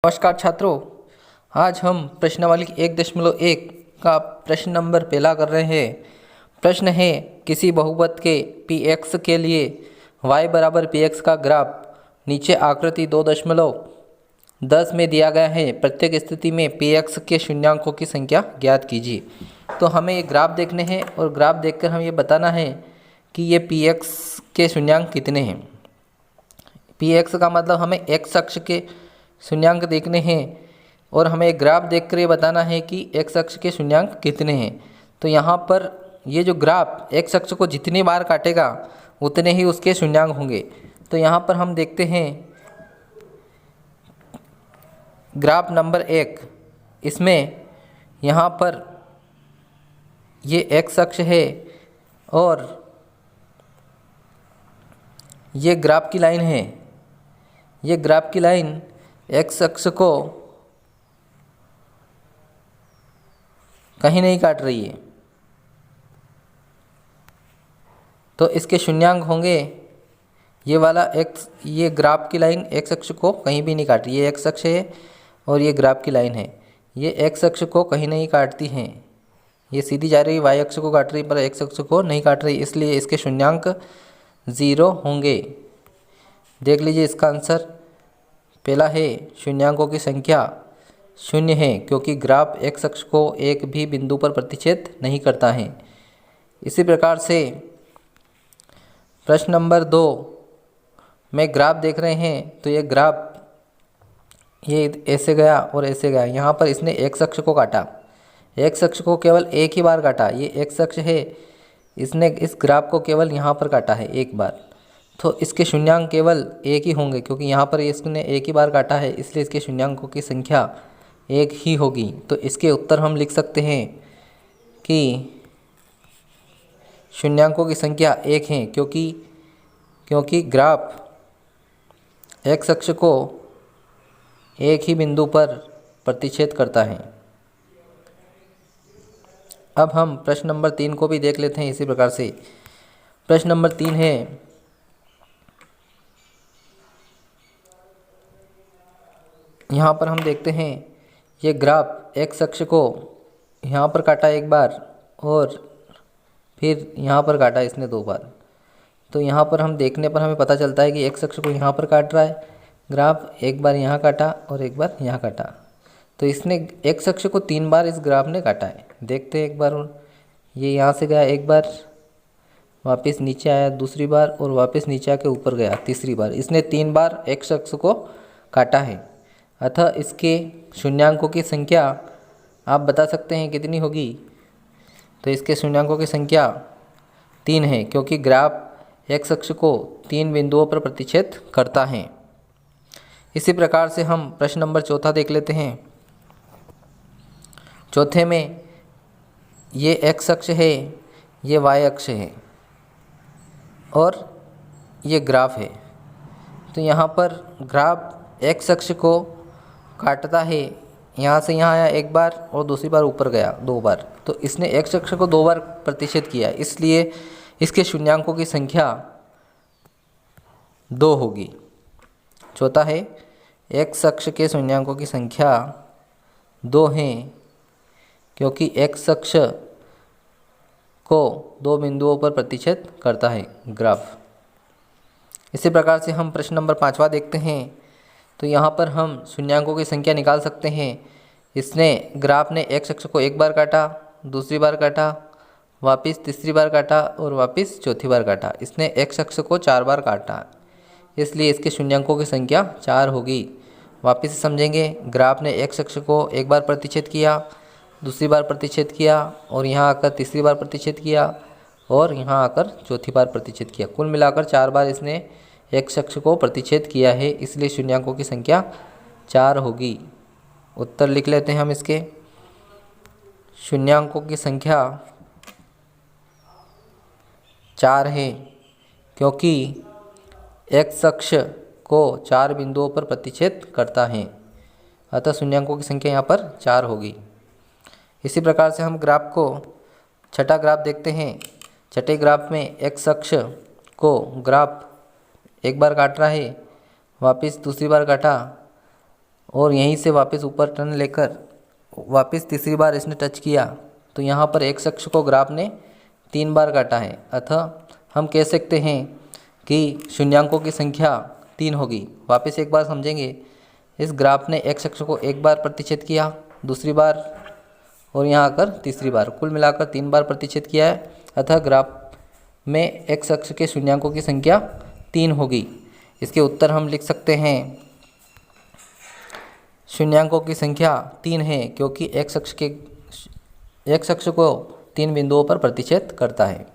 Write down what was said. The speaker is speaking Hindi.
नमस्कार छात्रों, आज हम प्रश्नावली 1.1 का प्रश्न नंबर पहला कर रहे हैं। प्रश्न है, किसी बहुपद के px के लिए y बराबर px का ग्राफ नीचे आकृति 2.10 में दिया गया है। प्रत्येक स्थिति में px के शून्यांकों की संख्या ज्ञात कीजिए। तो हमें ये ग्राफ देखने हैं और ग्राफ देखकर हम ये बताना है कि ये px के शून्यांक कितने हैं। px का मतलब हमें x अक्ष के शून्यांक देखने हैं और हमें एक ग्राफ देखकर ये बताना है कि x अक्ष के शून्यांक कितने हैं। तो यहाँ पर ये जो ग्राफ x अक्ष को जितनी बार काटेगा उतने ही उसके शून्यांक होंगे। तो यहाँ पर हम देखते हैं ग्राफ नंबर 1, इसमें यहाँ पर ये x अक्ष है और ये ग्राफ की लाइन है। ये ग्राफ की लाइन x अक्ष को कहीं नहीं काट रही है, तो इसके शून्यांक होंगे ये वाला x। ये ग्राफ की लाइन x अक्ष को कहीं भी नहीं काट रही। ये x अक्ष है और ये ग्राफ की लाइन है, ये x अक्ष को कहीं नहीं काटती हैं। ये सीधी जा रही है, y अक्ष को काट रही है पर x अक्ष को नहीं काट रही, इसलिए इसके शून्यांक 0 होंगे। देख लीजिए इसका आंसर पहला है, शून्यांकों की संख्या 0 है क्योंकि ग्राफ x अक्ष को एक भी बिंदु पर प्रतिच्छेद नहीं करता है। इसी प्रकार से प्रश्न नंबर 2 में ग्राफ देख रहे हैं, तो ये ग्राफ ये ऐसे गया और ऐसे गया। यहाँ पर इसने x अक्ष को काटा, x अक्ष को केवल एक ही बार काटा। ये x अक्ष है, इसने इस ग्राफ को केवल यहाँ पर काटा है एक बार, तो इसके शून्यांक केवल एक ही होंगे क्योंकि यहाँ पर इसने एक ही बार काटा है, इसलिए इसके शून्यांकों की संख्या एक ही होगी। तो इसके उत्तर हम लिख सकते हैं कि शून्यांकों की संख्या 1 है क्योंकि ग्राफ x अक्ष को एक ही बिंदु पर प्रतिच्छेद करता है। अब हम प्रश्न नंबर 3 को भी देख लेते हैं इसी प्रकार से। प्रश्न नंबर 3 है, यहाँ पर हम देखते हैं ये ग्राफ x अक्ष को यहाँ पर काटा एक बार और फिर यहाँ पर काटा इसने 2 बार। तो यहाँ पर हम देखने पर हमें पता चलता है कि x अक्ष को यहाँ पर काट रहा है ग्राफ, एक बार यहाँ काटा और एक बार यहाँ काटा। तो इसने x अक्ष को 3 बार इस ग्राफ ने काटा है। देखते हैं एक बार, और ये यहाँ से गया एक बार, वापस नीचे आया दूसरी बार और वापस नीचे आके ऊपर गया तीसरी बार। इसने 3 बार x अक्ष को काटा है, अतः इसके शून्यांकों की संख्या आप बता सकते हैं कितनी होगी। तो इसके शून्यांकों की संख्या 3 है क्योंकि ग्राफ x अक्ष को 3 बिंदुओं पर प्रतिच्छेद करता है। इसी प्रकार से हम प्रश्न नंबर 4 देख लेते हैं। चौथे में ये x अक्ष है, ये y अक्ष है और ये ग्राफ है। तो यहाँ पर ग्राफ x अक्ष को काटता है, यहाँ से यहाँ आया एक बार और दूसरी बार ऊपर गया 2 बार। तो इसने x अक्ष को 2 बार प्रतिच्छेद किया, इसलिए इसके शून्यांकों की संख्या 2 होगी। चौथा है, x अक्ष के शून्यांकों की संख्या 2 है क्योंकि x अक्ष को 2 बिंदुओं पर प्रतिच्छेद करता है ग्राफ। इसी प्रकार से हम प्रश्न नंबर 5 देखते हैं। तो यहाँ पर हम शून्यांकों की संख्या निकाल सकते हैं। इसने ग्राफ ने x अक्ष को एक बार काटा, दूसरी बार काटा, वापस तीसरी बार काटा और वापस चौथी बार काटा। इसने x अक्ष को 4 बार काटा, इसलिए इसके शून्यांकों की संख्या 4 होगी। वापस से समझेंगे, ग्राफ ने x अक्ष को एक बार प्रतिच्छेद किया, दूसरी बार प्रतिच्छेद किया और यहाँ आकर तीसरी बार प्रतिच्छेद किया और यहाँ आकर चौथी बार प्रतिच्छेद किया। कुल मिलाकर 4 बार इसने x अक्ष को प्रतिच्छेद किया है, इसलिए शून्यांकों की संख्या 4 होगी। उत्तर लिख लेते हैं हम इसके। शून्यांकों की संख्या 4 है क्योंकि x अक्ष को 4 बिंदुओं पर प्रतिच्छेद करता है, अतः शून्यांकों की संख्या यहाँ पर 4 होगी। इसी प्रकार से हम ग्राफ को छठा ग्राफ देखते हैं। छठे ग्राफ में x अक्ष को ग्राफ एक बार काट रहा है, वापस दूसरी बार काटा और यहीं से वापस ऊपर टर्न लेकर वापस तीसरी बार इसने टच किया तो यहाँ पर एक्स अक्ष को ग्राफ ने 3 बार काटा है। अतः हम कह सकते हैं कि शून्यांकों की संख्या 3 होगी। वापस एक बार समझेंगे, इस ग्राफ ने एक्स अक्ष को 1 बार प्रतिच्छेद किया, दूसरी बार और यहाँ आकर तीसरी बार, कुल मिलाकर 3 बार प्रतिच्छेद किया है। अतः ग्राफ में एक्स अक्ष के शून्यांकों की संख्या 3 होगी। इसके उत्तर हम लिख सकते हैं शून्यांकों की संख्या 3 है, क्योंकि एक्स अक्ष को 3 बिंदुओं पर प्रतिच्छेद करता है।